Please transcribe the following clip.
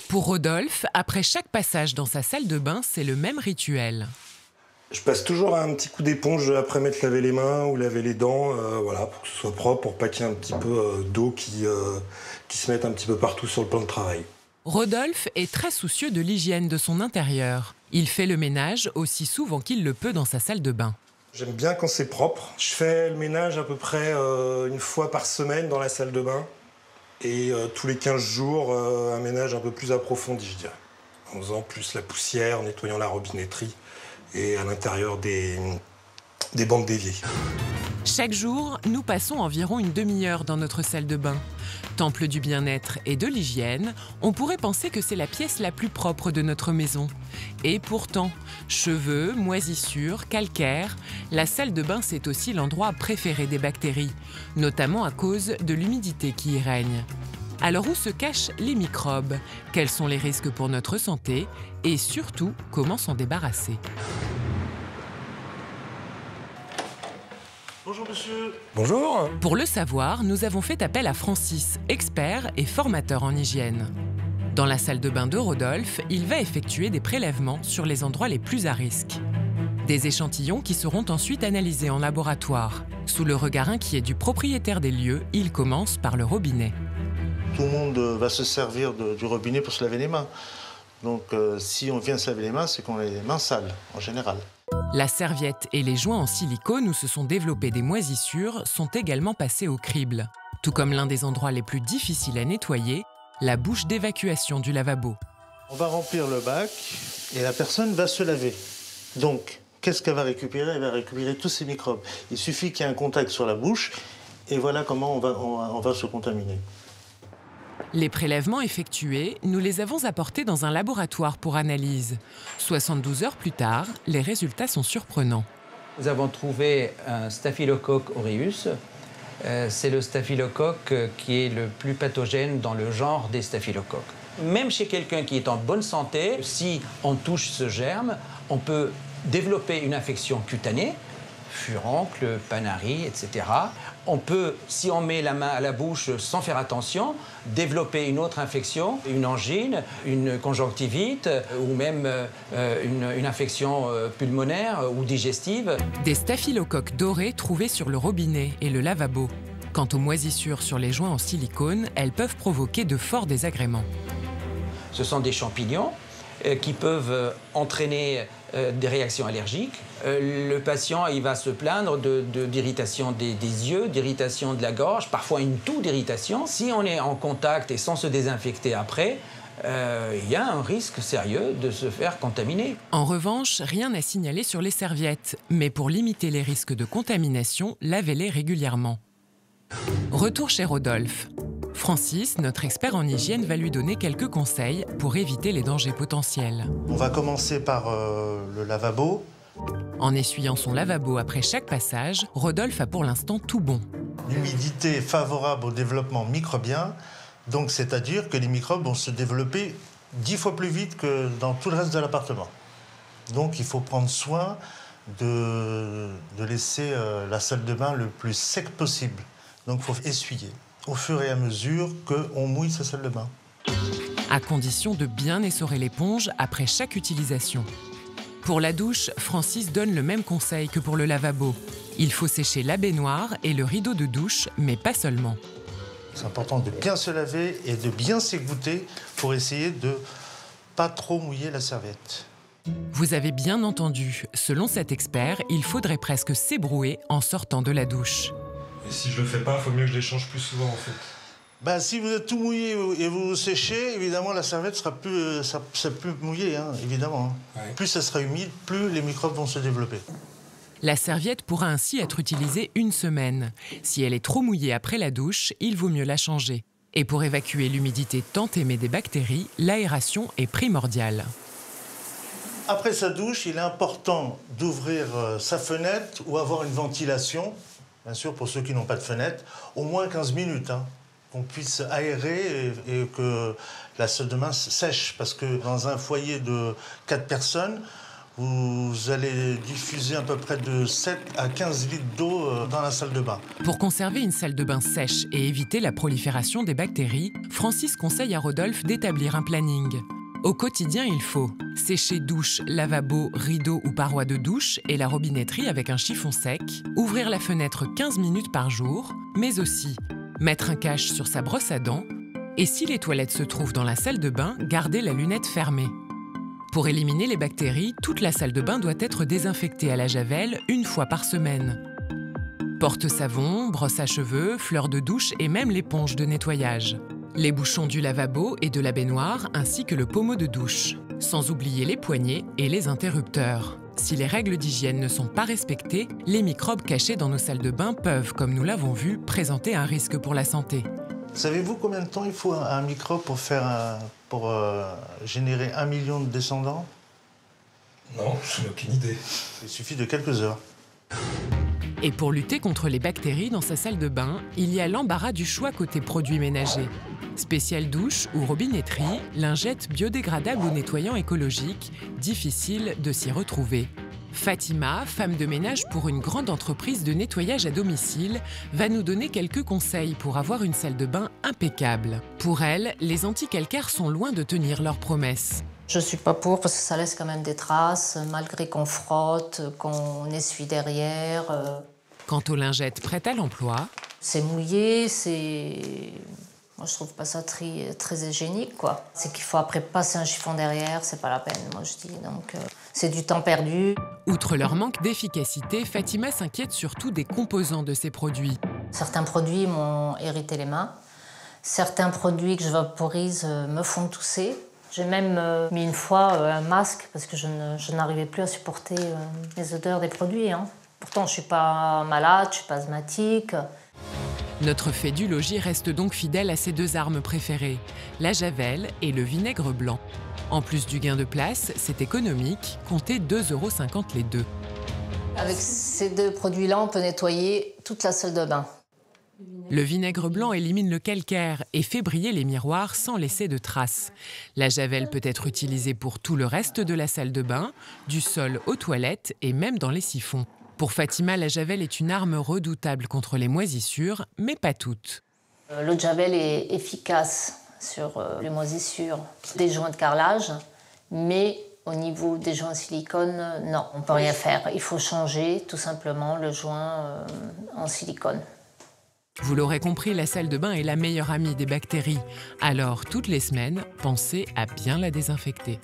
Pour Rodolphe, après chaque passage dans sa salle de bain, c'est le même rituel. Je passe toujours un petit coup d'éponge après m'être lavé les mains ou laver les dents, voilà, pour que ce soit propre, pour pas qu'il y ait un petit peu d'eau qui se mette un petit peu partout sur le plan de travail. Rodolphe est très soucieux de l'hygiène de son intérieur. Il fait le ménage aussi souvent qu'il le peut dans sa salle de bain. J'aime bien quand c'est propre. Je fais le ménage à peu près une fois par semaine dans la salle de bain. Et tous les 15 jours, un ménage un peu plus approfondi, je dirais. En faisant plus la poussière, en nettoyant la robinetterie et à l'intérieur des bandes d'évier. Chaque jour, nous passons environ une demi-heure dans notre salle de bain. Temple du bien-être et de l'hygiène, on pourrait penser que c'est la pièce la plus propre de notre maison. Et pourtant, cheveux, moisissures, calcaire, la salle de bain c'est aussi l'endroit préféré des bactéries, notamment à cause de l'humidité qui y règne. Alors où se cachent les microbes? Quels sont les risques pour notre santé? Et surtout, comment s'en débarrasser? Bonjour monsieur. Bonjour. Pour le savoir, nous avons fait appel à Francis, expert et formateur en hygiène. Dans la salle de bain de Rodolphe, il va effectuer des prélèvements sur les endroits les plus à risque. Des échantillons qui seront ensuite analysés en laboratoire. Sous le regard inquiet du propriétaire des lieux, il commence par le robinet. Tout le monde va se servir du robinet pour se laver les mains. Donc si on vient se laver les mains, c'est qu'on a les mains sales, en général. La serviette et les joints en silicone où se sont développées des moisissures sont également passés au crible. Tout comme l'un des endroits les plus difficiles à nettoyer, la bouche d'évacuation du lavabo. On va remplir le bac et la personne va se laver. Donc, qu'est-ce qu'elle va récupérer? Elle va récupérer tous ces microbes. Il suffit qu'il y ait un contact sur la bouche et voilà comment on va se contaminer. Les prélèvements effectués, nous les avons apportés dans un laboratoire pour analyse. 72 heures plus tard, les résultats sont surprenants. Nous avons trouvé un Staphylococcus aureus. C'est le staphylocoque qui est le plus pathogène dans le genre des staphylocoques. Même chez quelqu'un qui est en bonne santé, si on touche ce germe, on peut développer une infection cutanée, furoncle, panarie, etc. On peut, si on met la main à la bouche sans faire attention, développer une autre infection, une angine, une conjonctivite ou même une infection pulmonaire ou digestive. Des staphylocoques dorés trouvés sur le robinet et le lavabo. Quant aux moisissures sur les joints en silicone, elles peuvent provoquer de forts désagréments. Ce sont des champignons qui peuvent entraîner des réactions allergiques. Le patient il va se plaindre d'irritation des yeux, d'irritation de la gorge, parfois une toux d'irritation. Si on est en contact et sans se désinfecter après, il y a un risque sérieux de se faire contaminer. En revanche, rien à signaler sur les serviettes, mais pour limiter les risques de contamination, lavez-les régulièrement. Retour chez Rodolphe. Francis, notre expert en hygiène, va lui donner quelques conseils pour éviter les dangers potentiels. On va commencer par le lavabo. En essuyant son lavabo après chaque passage, Rodolphe a pour l'instant tout bon. L'humidité est favorable au développement microbien, donc c'est-à-dire que les microbes vont se développer 10 fois plus vite que dans tout le reste de l'appartement. Donc il faut prendre soin de laisser la salle de bain le plus sec possible. Donc il faut essuyer au fur et à mesure qu'on mouille sa salle de bain. À condition de bien essorer l'éponge après chaque utilisation. Pour la douche, Francis donne le même conseil que pour le lavabo. Il faut sécher la baignoire et le rideau de douche, mais pas seulement. C'est important de bien se laver et de bien s'égoutter pour essayer de pas trop mouiller la serviette. Vous avez bien entendu, selon cet expert, il faudrait presque s'ébrouer en sortant de la douche. Et si je le fais pas, il faut mieux que je les change plus souvent en fait. Bah, si vous êtes tout mouillé et vous séchez, évidemment la serviette sera plus mouillée, hein, évidemment. Hein. Ouais. Plus ça sera humide, plus les microbes vont se développer. La serviette pourra ainsi être utilisée une semaine. Si elle est trop mouillée après la douche, il vaut mieux la changer. Et pour évacuer l'humidité tant aimée des bactéries, l'aération est primordiale. Après sa douche, il est important d'ouvrir sa fenêtre ou avoir une ventilation, bien sûr pour ceux qui n'ont pas de fenêtre, au moins 15 minutes, hein, qu'on puisse aérer et que la salle de bain sèche. Parce que dans un foyer de 4 personnes, Vous allez diffuser à peu près de 7 à 15 litres d'eau dans la salle de bain. Pour conserver une salle de bain sèche et éviter la prolifération des bactéries, Francis conseille à Rodolphe d'établir un planning. Au quotidien, il faut sécher douche, lavabo, rideaux ou parois de douche et la robinetterie avec un chiffon sec, ouvrir la fenêtre 15 minutes par jour, mais aussi mettre un cache sur sa brosse à dents et si les toilettes se trouvent dans la salle de bain, garder la lunette fermée. Pour éliminer les bactéries, toute la salle de bain doit être désinfectée à la javel une fois par semaine. Porte-savon, brosse à cheveux, fleurs de douche et même l'éponge de nettoyage. Les bouchons du lavabo et de la baignoire ainsi que le pommeau de douche. Sans oublier les poignées et les interrupteurs. Si les règles d'hygiène ne sont pas respectées, les microbes cachés dans nos salles de bain peuvent, comme nous l'avons vu, présenter un risque pour la santé. Savez-vous combien de temps il faut un microbe pour générer 1 million de descendants? Non, je n'ai aucune idée. Il suffit de quelques heures. Et pour lutter contre les bactéries dans sa salle de bain, il y a l'embarras du choix côté produits ménagers. Spéciale douche ou robinetterie, lingettes biodégradables ou nettoyants écologiques, difficile de s'y retrouver. Fatima, femme de ménage pour une grande entreprise de nettoyage à domicile, va nous donner quelques conseils pour avoir une salle de bain impeccable. Pour elle, les anticalcaires sont loin de tenir leurs promesses. Je suis pas pour parce que ça laisse quand même des traces, malgré qu'on frotte, qu'on essuie derrière. Quant aux lingettes prêtes à l'emploi, C'est mouillé, c'est... Moi, je trouve pas ça très hygiénique, quoi. C'est qu'il faut après passer un chiffon derrière, c'est pas la peine, moi, je dis. Donc, c'est du temps perdu. outre leur manque d'efficacité, Fatima s'inquiète surtout des composants de ces produits. Certains produits m'ont irrité les mains. Certains produits que je vaporise me font tousser. J'ai même mis une fois un masque parce que je n'arrivais plus à supporter les odeurs des produits. Pourtant, je ne suis pas malade, je ne suis pas asthmatique. Notre fait du logis reste donc fidèle à ses deux armes préférées, la javel et le vinaigre blanc. En plus du gain de place, c'est économique, comptez 2,50 € les deux. Avec ces deux produits-là, on peut nettoyer toute la salle de bain. Le vinaigre blanc élimine le calcaire et fait briller les miroirs sans laisser de traces. La javel peut être utilisée pour tout le reste de la salle de bain, du sol aux toilettes et même dans les siphons. Pour Fatima, la javel est une arme redoutable contre les moisissures, mais pas toutes. L'eau de javel est efficace sur les moisissures, des joints de carrelage, mais au niveau des joints silicone, non, on ne peut rien faire. Il faut changer tout simplement le joint en silicone. Vous l'aurez compris, la salle de bain est la meilleure amie des bactéries. Alors, toutes les semaines, pensez à bien la désinfecter.